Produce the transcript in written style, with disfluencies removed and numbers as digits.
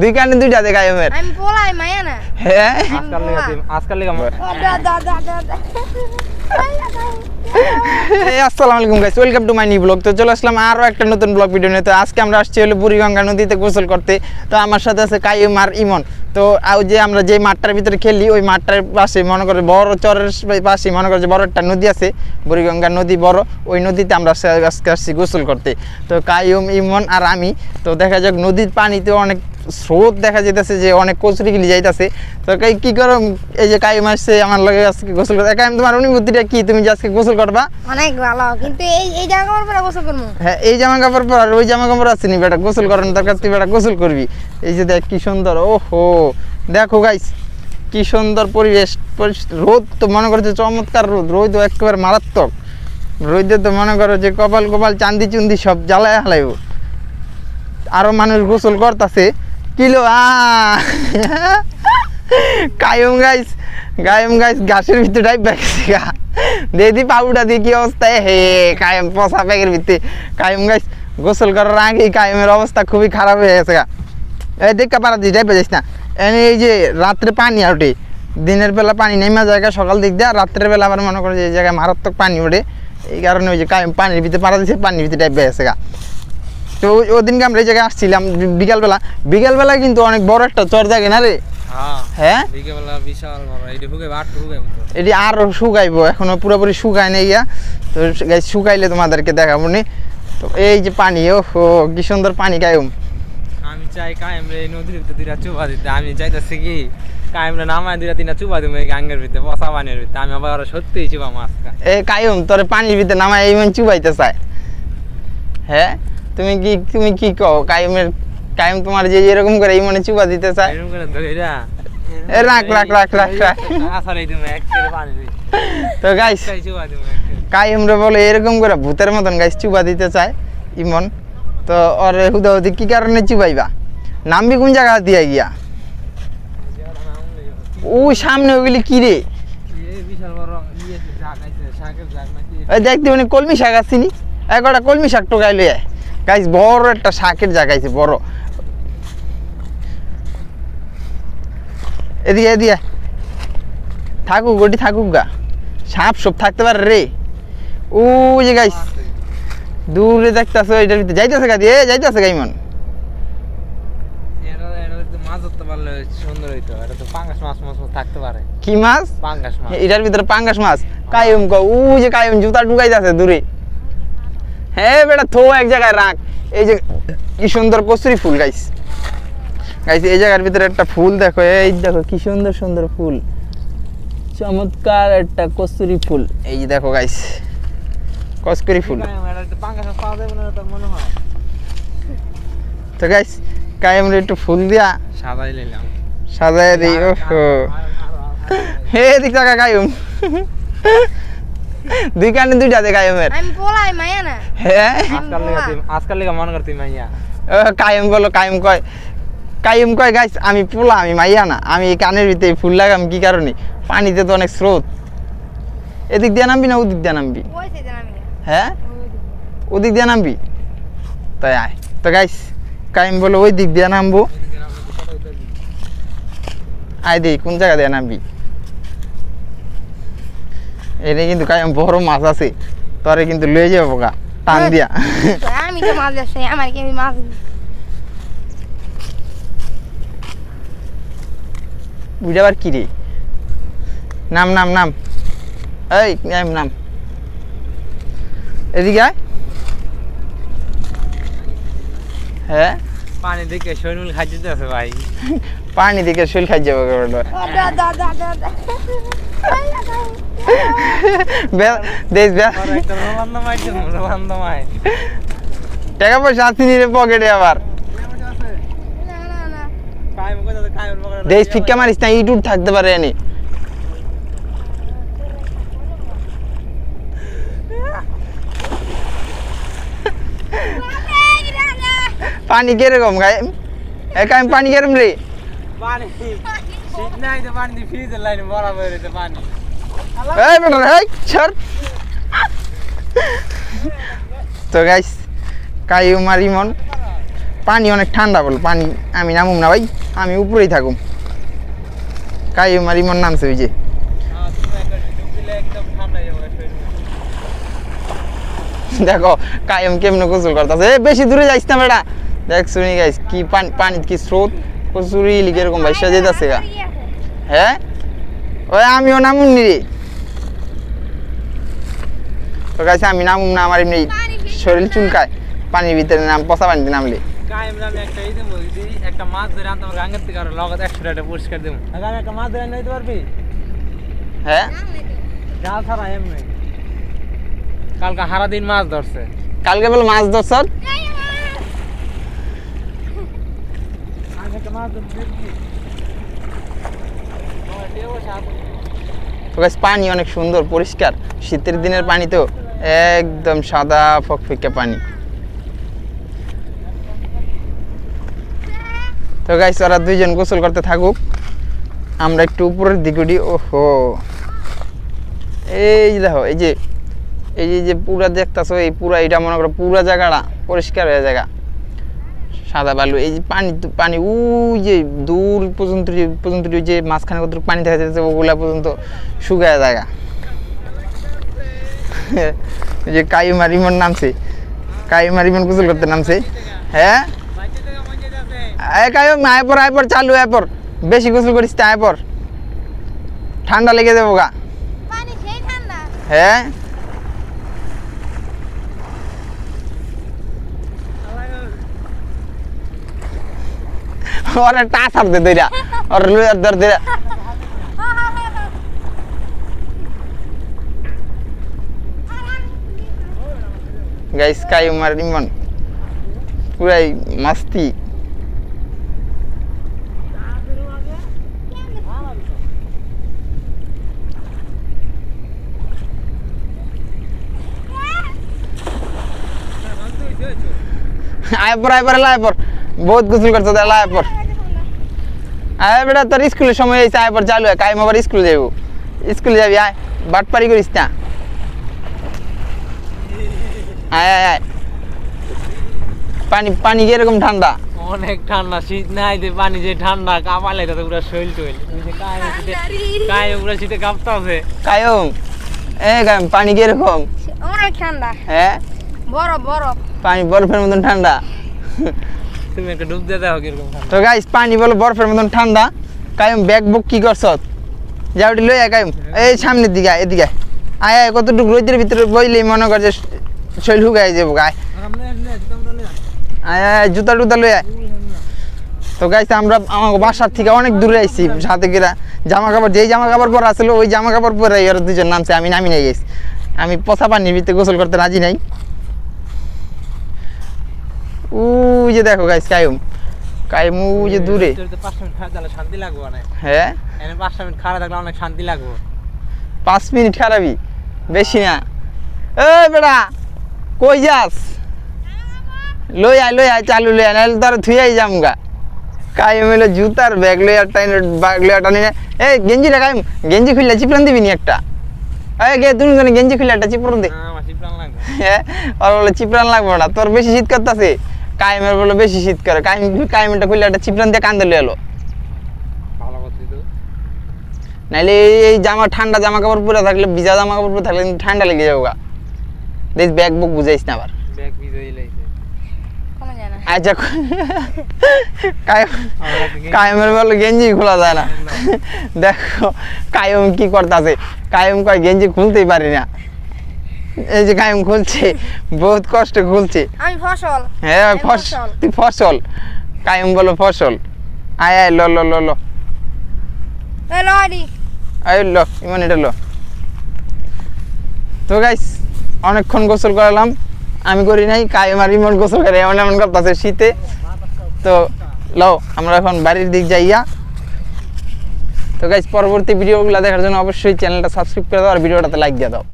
দুই কানে দুইটা দে কায়ুমের আমি পোলাই মায়া না হ্যাঁ আজকাল লাগা আসসালামু আলাইকুম guys, welcome to my new blog. তো চলে আসলাম আরও একটা নতুন ব্লগ ভিডিও নিয়ে। তো আজকে আমরা আসছি হলো বুড়িগঙ্গা নদীতে গোসল করতে। তো আমার সাথে আছে কাইম আর ইমন। তো যে আমরা যে মাঠটার ভিতরে খেলি ওই মাঠটার পাশে মনে করে বড় চরের পাশে মনে করে যে বড় একটা নদী আছে, বুড়িগঙ্গা নদী বড়, ওই নদীতে আমরা আজকে আসছি গোসল করতে। তো কাইম, ইমন আর আমি। তো দেখা যাক নদীর পানিতে অনেক স্রোত দেখা যেতেছে, যে অনেক কচুরি গিলি যাইতেছে। তো কি করো, এই যে কাইম আসছে আমার লগে আজকে গোসল করতে। কাইম, তোমার অনুভূতিটা কি? তুমি যে আজকে গোসল করবা? অনেক ভালো, কিন্তু এই জামা কাপড় পরে গোসল করব। হ্যাঁ, এই জামা কাপড় পর আর ওই জামা কাপড় আছে নি বেটা, গোসল করার দরকার, তুই বেটা গোসল করবি। এই যে দেখ কি সুন্দর, ওহো দেখো গাইস কি সুন্দর পরিবেশ। রোদ তো মনে করছে চমৎকার রোদ, রোদ তো একেবারে মারাত্মক। রোদে তো মনে করো যে কপাল কপাল চান্দি চুন্দি সব জ্বালায় হালাইব। আরো মানুষ গোসল করতেছে কিলো কায়ুম গাইস ঘাসের ভিতরে ডাইব গেছে গা, দিদি পাউডা দিয়ে কি অবস্থায় হে কায়ুম পচা ব্যাগের ভিতরে। কায়ুম গাইস গোসল করার আগে কায়ুমের অবস্থা খুবই খারাপ হয়ে গেছে গা। এই দেখা পারা দিয়ে ডাইব যাইস না। এই যে রাত্রে পানি ওঠে, দিনের বেলা পানি নেমা জায়গা সকাল দিক দিয়ে, রাত্রের বেলা আবার মনে করো যে এই জায়গায় মারাত্মক পানি ওঠে। এই কারণে ওই যে কায়ুম পানির ভিতরে পাড়া দিচ্ছে, পানির ভিতরে ডাইব গেছে গা। তো ওদিনকে আমরা এই জায়গায় আসছিলাম বিকালবেলা কিন্তু অনেক বড় একটা চর জায়গা না রে? হ্যাঁ বিকেলবেলা বিশাল বড়, এটি হুগাইব আট হুগাইব, এটি আরো শুকাইবো, এখনো পুরোপুরি শুকায় নেই গিয়া। তো গাইস শুকাইলে তোমাদেরকে দেখাবো নি। তো এই যে পানি, ওহো কি সুন্দর পানি কায়ুম। আমি চাই কায়েম রে নদীর ভিতরে দুইটা চুবা দিতে। আমি চাইতেছি কি কায়েম রে নামায় দুইটা তিনটা চুবা দিব এই গাঙ্গের ভিতরে, পচা পানির ভিতরে। আমি আবার সত্যিই চুবা মাছ খা। এ কায়ুম, তোর পানির ভিতরে নামায় ইমন চুবাইতে চায়। হ্যাঁ তুমি কি কও? কায়ুম তোমার যে এরকম করে ইমনে চুবা দিতে চায়। এরকম করে ধইরা এ রাখ আসলে তুমি এক করে পানি দিই। তো গাইস চাই চুবা দিব এক করে। কায়ুম রে বলে এরকম করে ভূতের মতন গাইস চুবা দিতে চায় ইমন। তো ওরে হুদাহুদি কি কারণে চুবাইবা? নামবি কোন জায়গা দিয়ে গিয়া? ওই সামনে ওগুলি কি রে? এই বিশাল বড় ইয়ে জাগাইছে, শাকের জাগ নাকি? এই দেখতে মানে কলমি শাক আসছিনি, একটা কলমি শাক টোকাই লই আয় গাইস, বড় একটা শাকের জায়গাইছে বড়। এদিকে থাকুক, ওটি থাকুক গা, সাপ সব থাকতে পারে রে। ও যে গাইস দূরে দেখতেছো, এটার ভিতরে যাইতেছে গা দিয়ে, যাইতেছে গা ইমন। এটা তো মাছ ধরতে পারলে সুন্দর হইতো। এটা তো পাঙ্গাস মাছ থাকতে পারে। কি মাছ? পাঙ্গাস মাছ। এটার ভিতরে পাঙ্গাস মাছ। কায়ুম কও, ও যে কায়ুম জুতা ঢুকাইতেছে দূরে। হ্যাঁ বেটা থো এক জায়গায় রাখ। এই যে কি সুন্দর কচুরি ফুল গাইস, এই জায়গার ভিতরে একটা ফুল দেখো, এই দেখো কি সুন্দর সুন্দর ফুল, চমৎকার একটা কচুরি ফুল। এই যে দেখো গাইস কচুরি ফুল। তো গাইস কায়ুম রে একটু ফুল দিয়া সাজাই দিই। ওহো হে দিক টাকা কায়ুম দুই কানে দুইটা দে কায়ুমের। আমি পোলাই মায়া না হ্যাঁ আজকাল লাগা মনে করতে মাইয়া। কায়ুম বলো, কায়ুম কয় গাইস আমি পোলা, আমি মাইয়া না। আমি এই কানের ভিতরে ফুল লাগাম কি কারণে? পানিতে তো অনেক স্রোত। এদিক দিয়ে নামবি না ওদিক দিয়ে নামবি? হ্যাঁ ওদিক দিয়ে নামবি, তাই আয়। তো গাইস কায়ুম বলো ওই দিক দিয়ে নামবো, আয় দিই কোন জায়গা দিয়ে নামবি। এটা কিন্তু কায়ুম বড় মাছ আছে, তোরে কিন্তু লয়ে যাবো গা টান দিয়া। আমি তো মাছ যাচ্ছি, আমার কি মাছ বুঝাবার কি রে? নাম এই নাম এদিকে আয়। হ্যাঁ পানি দেখে শরীর খাইতে আছে ভাই, পানি দিকে শৈল খাই যাবো। টাকা পয়সা আসিনি রে পকেটে, আবার দেশ ফিক্কা মারিস না, ইটুট থাকতে পারে এনে। পানি কিরকম গায়ে? কায়ুম পানি কিরকম রে? পানি শীত নাই তো পানি ফ্রিজের লাইনে বরাবর হইতে পানি। এই বেটা এই ছাড়। তো গাইস কায়ুম আর ইমন পানি অনেক ঠান্ডা বল, পানি আমি নামুম না ভাই, আমি উপরেই থাকুম। কাইম আর ইমন নামছে ওই যে, দেখো কায়ম কেমনে গোসল করতেছে। বেশি দূরে যাইস না বেটা, দেখ শুনি গাইস কি পানি কি স্রোত, কচুরি লিখে এরকম ভাইসা যেতেছে গা। হ্যাঁ ওই আমিও নামুন নি রে, তো গাইছে আমি নামুম না, আমার এমনি শরীর চুলকায় পানির ভিতরে নাম, পচা পানিতে নামলে। কায়েম আমি একটা এই দেবো, একটা মাছ ধরে আনতে আমার গাঙ্গের থেকে আর লগত 100 টাকা পুরস্কার দেবো। আমি একটা মাছ ধরে নিতে পারবি? হ্যাঁ জাল ছাড়া এমনি কালকে সারা দিন মাছ ধরছে। কালকে বলে মাছ ধরছ? তো গাইস পানি অনেক সুন্দর পরিষ্কার, শীতের দিনের পানি তো একদম সাদা ফকফকে পানি। তো গাইস ওরা দুইজন গোসল করতে থাকুক, আমরা একটু উপরের দিকে উঠি। ওহো এই যে দেখো, এই যে পুরা দেখতেছো, এই পুরা এটা মনে করো পুরা জায়গাটা পরিষ্কার হয়ে জায়গা, সাদা বালু। এই যে পানি ওই যে দূর পর্যন্ত যে মাঝখানে কত পানি দেখা যাচ্ছে ওগুলা পর্যন্ত শুকায় জায়গা। যে কাইম আর ইমন নামছে, কাইম আর ইমন গোসল করতে নামছে। হ্যাঁ কাইম আয় পর চালু, আয় পর, বেশি গোসল করিস তা আয় পর, ঠান্ডা লেগে যাবো গা। হ্যাঁ ওরা টাচ হারতে দইরা, ওর লুয়ার ধর দইরা। গাইস কাইম আর ইমন পুরাই মাস্তি। আয় পর বহুত গোসল করছো, আয় পর, আয় বেটা তোর স্কুলের সময় হয়েছে, আয় পর চালু হয়, কাইম আবার স্কুলে যাবো, স্কুলে যাবি, আয় বাটপারি করিস না, আয় আয় আয়। পানি কিরকম ঠান্ডা? অনেক ঠান্ডা, শীত নাই যে পানি যে ঠান্ডা, কাঁপালে তো পুরো শরীর টইল। কায়েম পুরো শীতে কাঁপতাছে। কায়ম কায়ম পানি কিরকম? অনেক ঠান্ডা। হ্যাঁ বরফ পানি বরফের মতন ঠান্ডা। তুমি একটা ডুব দিয়ে দাও কিরকম ঠান্ডা। তো গাইস পানি বলো বরফের মতন ঠান্ডা। কায়ম ব্যাগ বুক কি করছ? যাওটি লই আয় কায়ম, এই সামনের দিকে আয়, এদিকে আয় আয়, কতটুকু রোদের ভিতরে বইলেই মনে কর যে শরীর শুকাই যাবো গায়ে। আয় আয় জুতা টুতা লই আয়। তো গাইস আমরা আমার বাসার থেকে অনেক দূরে আইছি, সাথে গিরা জামা কাপড়, যেই জামা কাপড় পরা ছিল ওই জামা কাপড় পরে ওরা দুজন নামছে, আমি নামি নিয়ে গেছি। আমি পচা পানির ভিতরে গোসল করতে রাজি নাই। ওই যে দেখো গাইস কায়ম ওই যে দূরে। 5 মিনিট খাড়া থাকলে শান্তি লাগবে না? হ্যাঁ 5 মিনিট খাড়া থাকলে অনেক শান্তি লাগবে। 5 মিনিট খারাপই বেশি না। এই বেটা কই যাস? লই আয় চালু লই আয়, নাহলে তোর থুইয়াই যামগা। কায়ম হইলো জুতার ব্যাগ লই আর টানি না। এই গেঞ্জিটা কায়ম, গেঞ্জি খুললে চিপরান দিবি নি একটা? এই তুমি গেঞ্জি খুললে একটা চিপরান দে। আমার চিপরান লাগবে। হ্যাঁ আর বলে চিপরান লাগবে না, তোর বেশি শীত করতেছে। কায়েমের বলে বেশি শীত করে, কায়েমটা খুললে একটা চিপরান দিয়ে কান্দে লয়ে এলো। ভালো কথা তো, নাইলে এই ঠান্ডা জামা কাপড় পরে থাকলে, ভিজা জামা কাপড় পরে থাকলে ঠান্ডা লেগে যাবো গা। দেখ ব্যাগ বুক বুঝাইস না আবার, ব্যাগ ভিজাই লাইছে। আচ্ছা কায়েমের বলে গেঞ্জি খোলা যায় না। দেখো কায়েম কি করতেছে, কায়েম কয় গেঞ্জি খুলতেই পারি না। এই যে কায়েম খুলছে, বহুত কষ্ট খুলছে। আমি ফসল। হ্যাঁ তুই ফসল, কায়েম বলো ফসল। আয় আয় ল ল ল ল আয় ল ইমান এটা ল। তো গাইস অনেকক্ষণ গোসল করালাম, আমি করি নাই, কায়েম আর ইমন গোসল করে এমন করতেছে শীতে। তো লও আমরা এখন বাড়ির দিক যাইয়া। তো গাইস পরবর্তী ভিডিওগুলো দেখার জন্য অবশ্যই চ্যানেলটা সাবস্ক্রাইব করে দাও আর ভিডিওটাতে লাইক দিয়ে দাও।